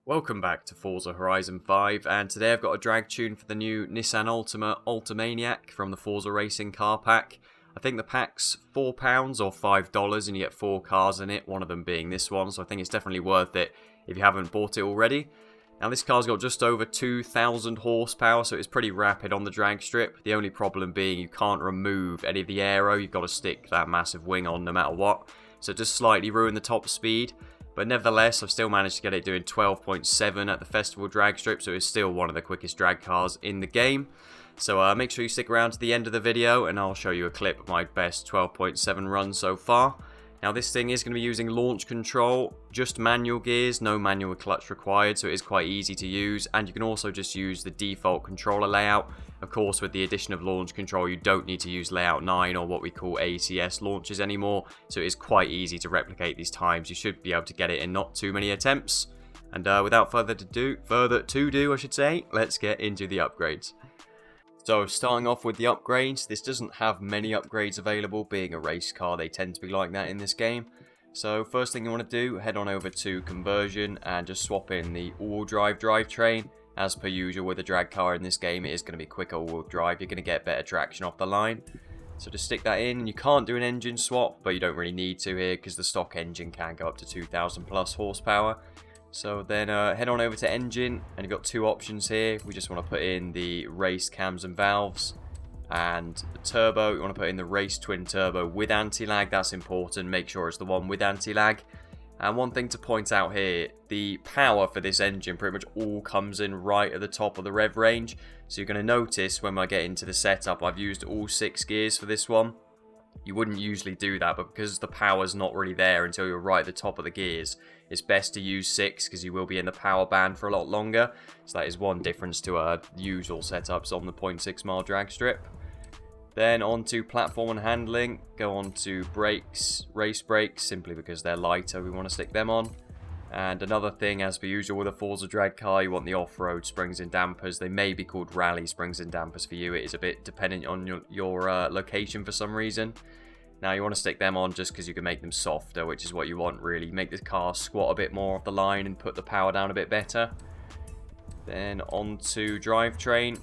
Welcome back to Forza Horizon 5, and today I've got a drag tune for the new Nissan Altima Altimaniac from the Forza Racing car pack. I think the pack's £4 or $5 and you get 4 cars in it, one of them being this one, so I think it's definitely worth it if you haven't bought it already. Now this car's got just over 2,000 horsepower, so it's pretty rapid on the drag strip. The only problem being you can't remove any of the aero, you've got to stick that massive wing on no matter what, so it just slightly ruined the top speed. But nevertheless, I've still managed to get it doing 12.7 at the festival drag strip, so it's still one of the quickest drag cars in the game. So make sure you stick around to the end of the video, and I'll show you a clip of my best 12.7 run so far. Now this thing is going to be using launch control, just manual gears, no manual clutch required, so it is quite easy to use, and you can also just use the default controller layout. Of course, with the addition of launch control, you don't need to use layout 9 or what we call ACS launches anymore, so it is quite easy to replicate these times. You should be able to get it in not too many attempts. And without further to do, let's get into the upgrades. So starting off with the upgrades, this doesn't have many upgrades available. Being a race car, they tend to be like that in this game. So first thing you want to do, head on over to conversion and just swap in the all-wheel drive drivetrain. As per usual with a drag car in this game, it is going to be quicker all-wheel drive. You're going to get better traction off the line. So just stick that in. You can't do an engine swap, but you don't really need to here because the stock engine can go up to 2,000 plus horsepower. So then head on over to engine, and you've got two options here. We just want to put in the race cams and valves, and the turbo, you want to put in the race twin turbo with anti-lag. That's important, make sure it's the one with anti-lag. And one thing to point out here, the power for this engine pretty much all comes in right at the top of the rev range. So you're going to notice when I get into the setup, I've used all 6 gears for this one. You wouldn't usually do that, but because the power's not really there until you're right at the top of the gears, it's best to use 6 because you will be in the power band for a lot longer. So that is one difference to usual setups on the 0.6 mile drag strip. Then on to platform and handling, go on to brakes, race brakes, simply because they're lighter, we want to stick them on. And another thing, as per usual with a Forza drag car, you want the off-road springs and dampers. They may be called rally springs and dampers for you. It is a bit dependent on your location for some reason. Now you want to stick them on just because you can make them softer, which is what you want really. Make the car squat a bit more off the line and put the power down a bit better. Then on to drivetrain.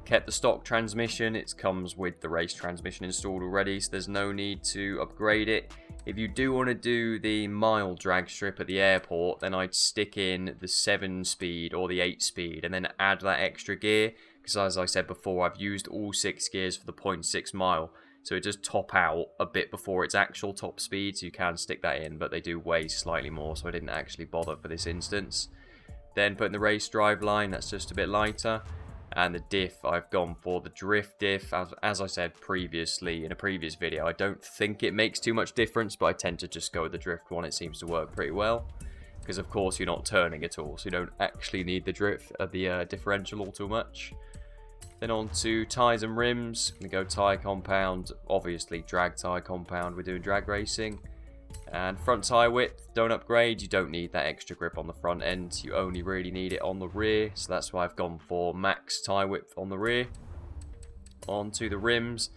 Kept the stock transmission. It comes with the race transmission installed already, so there's no need to upgrade it. If you do want to do the mile drag strip at the airport, then I'd stick in the 7-speed or the 8-speed and then add that extra gear, because as I said before, I've used all 6 gears for the 0.6 mile, so it does top out a bit before its actual top speed, so you can stick that in, but they do weigh slightly more, so I didn't actually bother for this instance. Then putting the race drive line, that's just a bit lighter. And the diff, I've gone for the drift diff. As I said previously in a previous video, I don't think it makes too much difference, but I tend to just go with the drift one. It seems to work pretty well. Because of course you're not turning at all, so you don't actually need the drift of the differential all too much. Then on to tyres and rims. We go tyre compound, obviously drag tyre compound, we're doing drag racing. And front tyre width, don't upgrade, you don't need that extra grip on the front end, you only really need it on the rear, so that's why I've gone for max tyre width on the rear. On to the rims,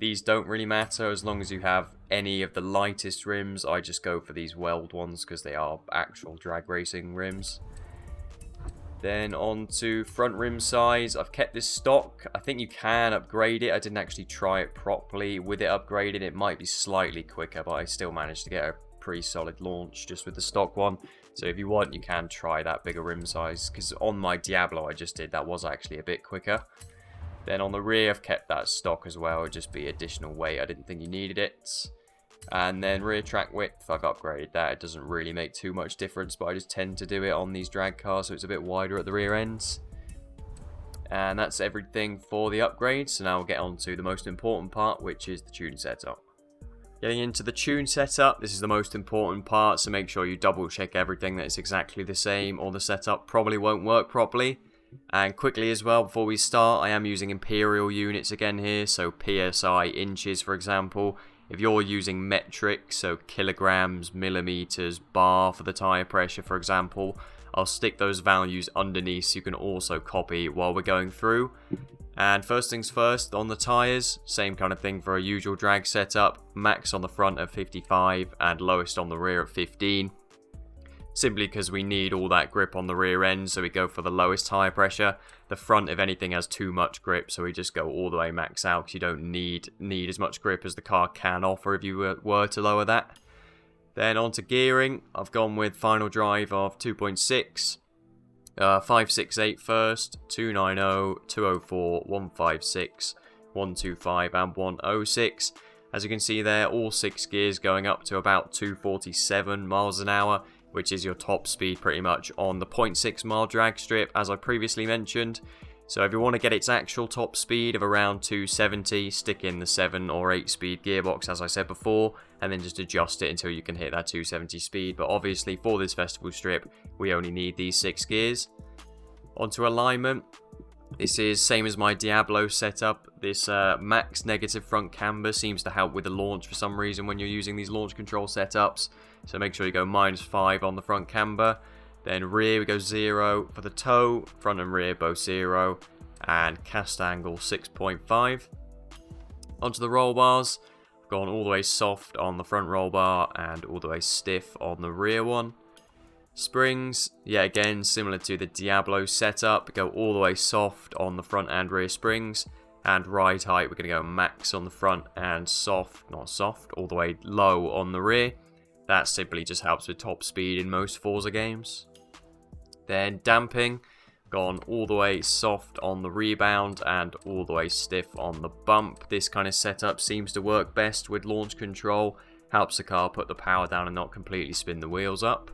these don't really matter as long as you have any of the lightest rims. I just go for these weld ones because they are actual drag racing rims. Then on to front rim size, I've kept this stock. I think you can upgrade it. I didn't actually try it properly. With it upgraded, it might be slightly quicker, but I still managed to get a pretty solid launch just with the stock one. So if you want, you can try that bigger rim size, because on my Diablo I just did, that was actually a bit quicker. Then on the rear, I've kept that stock as well. It would just be additional weight. I didn't think you needed it. And then rear track width, I've upgraded that. It doesn't really make too much difference, but I just tend to do it on these drag cars, so it's a bit wider at the rear ends. And that's everything for the upgrades. So now we'll get on to the most important part, which is the tune setup. Getting into the tune setup, this is the most important part, so make sure you double check everything that it's exactly the same, or the setup probably won't work properly. And quickly as well, before we start, I am using imperial units again here, so PSI inches for example. If you're using metric, so kilograms, millimeters, bar for the tyre pressure for example, I'll stick those values underneath so you can also copy while we're going through. And first things first, on the tyres, same kind of thing for a usual drag setup. Max on the front at 55 and lowest on the rear at 15. simply because we need all that grip on the rear end, so we go for the lowest tyre pressure. The front, if anything, has too much grip, so we just go all the way max out, because you don't need as much grip as the car can offer if you were to lower that. Then on to gearing, I've gone with final drive of 2.6, 568 first, 290, 204, 156, 125 and 106. As you can see there, all 6 gears going up to about 247 miles an hour, which is your top speed pretty much on the 0.6 mile drag strip, as I previously mentioned. So if you want to get its actual top speed of around 270, stick in the 7 or 8 speed gearbox, as I said before, and then just adjust it until you can hit that 270 speed. But obviously for this festival strip, we only need these 6 gears. Onto alignment. This is same as my Diablo setup. This max negative front camber seems to help with the launch for some reason when you're using these launch control setups. So make sure you go -5 on the front camber. Then rear we go 0 for the toe, front and rear both 0, and cast angle 6.5. Onto the roll bars, I've gone all the way soft on the front roll bar and all the way stiff on the rear one. Springs, yeah, again similar to the Diablo setup, go all the way soft on the front and rear springs. And ride height, we're going to go max on the front and soft, not soft, all the way low on the rear. That simply just helps with top speed in most Forza games. Then damping, gone all the way soft on the rebound and all the way stiff on the bump. This kind of setup seems to work best with launch control, helps the car put the power down and not completely spin the wheels up.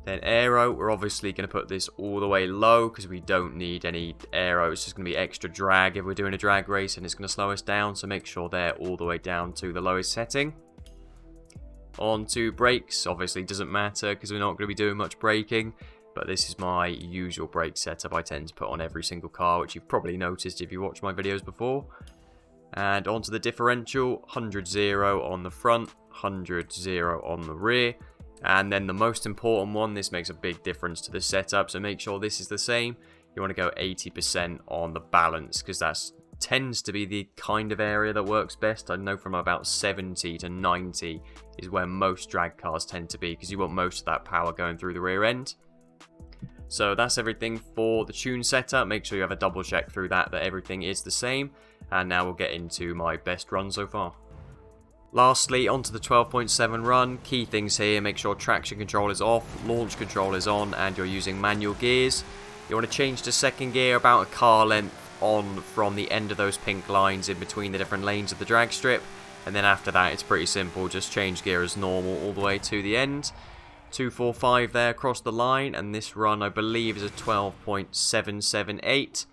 Then aero, we're obviously going to put this all the way low because we don't need any aero. It's just going to be extra drag if we're doing a drag race and it's going to slow us down. So make sure they're all the way down to the lowest setting. On to brakes, obviously doesn't matter because we're not going to be doing much braking. But this is my usual brake setup I tend to put on every single car, which you've probably noticed if you watched my videos before. And onto the differential, 100-0 on the front, 100-0 on the rear. And then the most important one, this makes a big difference to the setup, so make sure this is the same. You want to go 80% on the balance, because that tends to be the kind of area that works best. I know from about 70 to 90 is where most drag cars tend to be, because you want most of that power going through the rear end. So that's everything for the tune setup. Make sure you have a double check through that everything is the same. And now we'll get into my best run so far. Lastly, onto the 12.7 run. Key things here, make sure traction control is off, launch control is on, and you're using manual gears. You want to change to second gear about a car length on from the end of those pink lines in between the different lanes of the drag strip. And then after that, it's pretty simple, just change gear as normal all the way to the end. 245 there across the line, and this run I believe is a 12.778.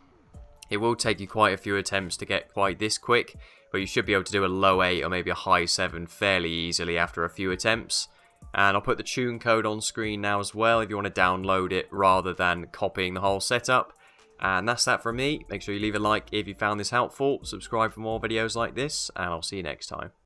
It will take you quite a few attempts to get quite this quick, but you should be able to do a low 8 or maybe a high 7 fairly easily after a few attempts. And I'll put the tune code on screen now as well if you want to download it rather than copying the whole setup. And that's that from me. Make sure you leave a like if you found this helpful, subscribe for more videos like this, and I'll see you next time.